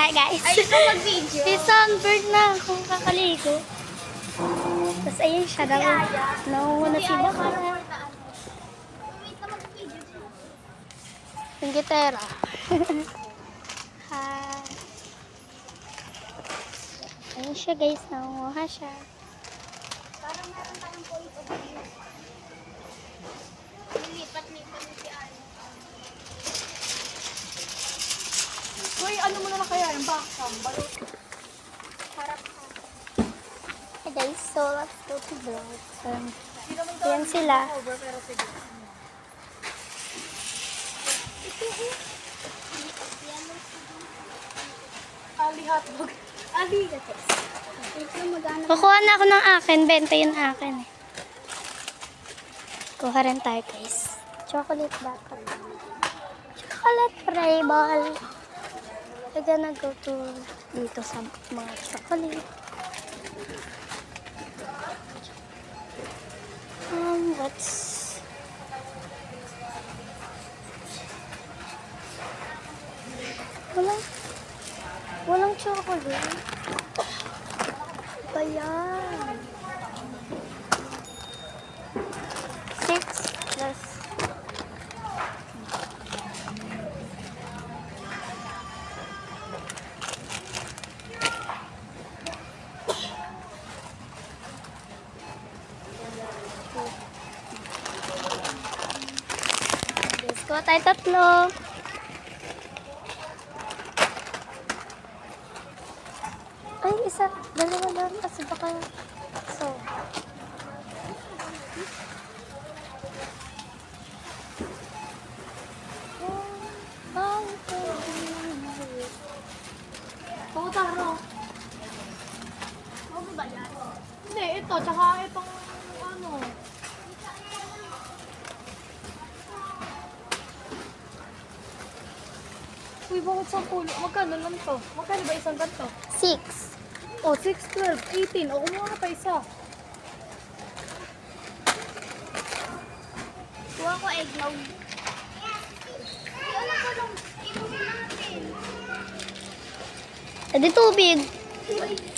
Hi guys. Ay, ito mag-video. May sunburn na kung kakaligo. Tapos ayun siya daw. Nauuna si Baka. Wait na mag-video din. Yung gitara. Hi. Ayun siya guys. Nauuha siya. Parang meron tayong point of view. Nilipat-lipat ni si Aya. Uy, ano mo na lang kaya yung backsam? Balot. Harap ka. Hey guys, so let's go to vlog. Hindi naman Ayan sila. over, pero sige. Ali hotdog. Ali, guys. Wait lang magana. Kukuha na ako ng akin. 20 yung akin eh. Kuha rin tayo guys. Chocolate dapat. Chocolate spray ball. We're gonna go to dito sa mga chocolate. What's... Walang chocolate. Ba yan? 6 plus... Let's go tayo tatlo. Ay, isa. Dalawa lang. Kasi baka... So... Oo, taro. Ano ba yan? Hindi, ito. Tsaka itong ano. Uy, bakit 10? Magkano lang to? Magkano ba isang ganito? 6. Oh, 6, 12, 18. O, kumuha ka pa isa. Kuha ko eggnog. Alam ko lang. Inumin natin. Eh, di tubig.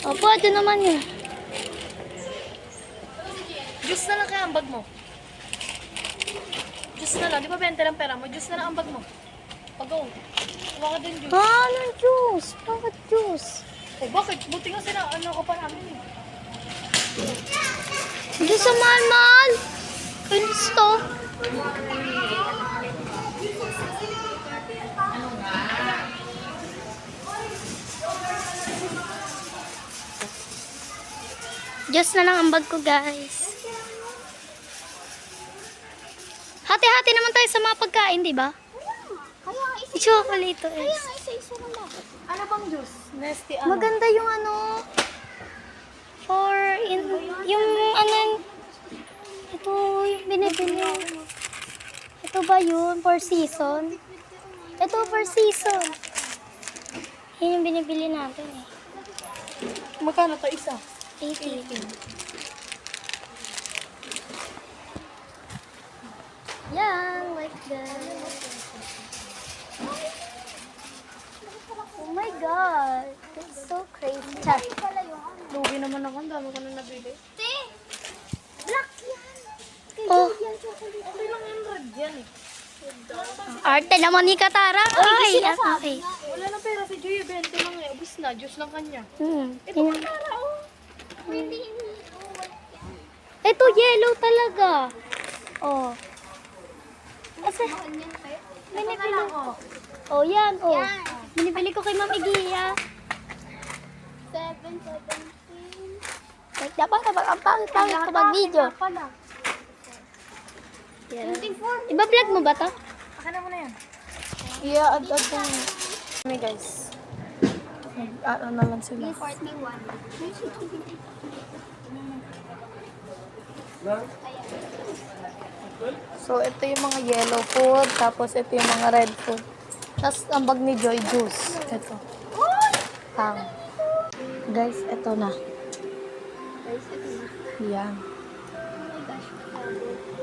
O, pwede naman yun. Juice na lang kaya ang bag mo. Juice na lang. Di ba 20 lang pera mo? Juice na lang ang bag mo. Pag-go. Kuha ka din juice. Anong juice? Bakit juice? Oh, bakit? Buti nga sila. Ano ka pa namin eh. Juice sa mahal-mahal. Pinis to. Diyos na lang ang bag ko, guys. Hati-hati naman tayo sa mga pagkain, di ba? Kaya nga isa. Chocolate to Kaya is. nga isa-isa na lang. Ano bang juice? Nesty ano? Maganda yung ano, for in, yung ano, ito yung binibili. Ito ba yun? For season? Ito for season. Yun yung binibili natin eh. Magkano to isa? 80. Yan, like that. Oh my god. It's so crazy. Char. Lugi naman ako. Ang dami ko na nabili. Te! Black yan! Oh, Okay lang yung red yan eh. arte naman ni Katara. Ay, okay. Wala na pera si Joy. 20 lang eh. Ubus na. Juice lang kanya. Ito Yun. Katara oh. Hindi. Ito, yellow talaga. Oh. Kasi, Binibili lang oh. oh, yan, oh. Yan. Binibili ko kay Ma'am Igia. 7, 17. Like, dapat ang pangit ko mag-video. Pala. Yeah. Iba-vlog mo ba to? Akin na mo na yan. Yeah, add na. Kami guys. Ano na lang sila. 41. So, ito yung mga yellow food. Tapos, ito yung mga red food. Tapos, ang bag ni Joy, juice. Ito. Hang. Guys, ito na. Yan.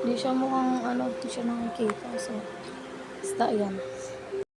Hindi siya mukhang, ano, hindi siya nakikita. So, basta yan.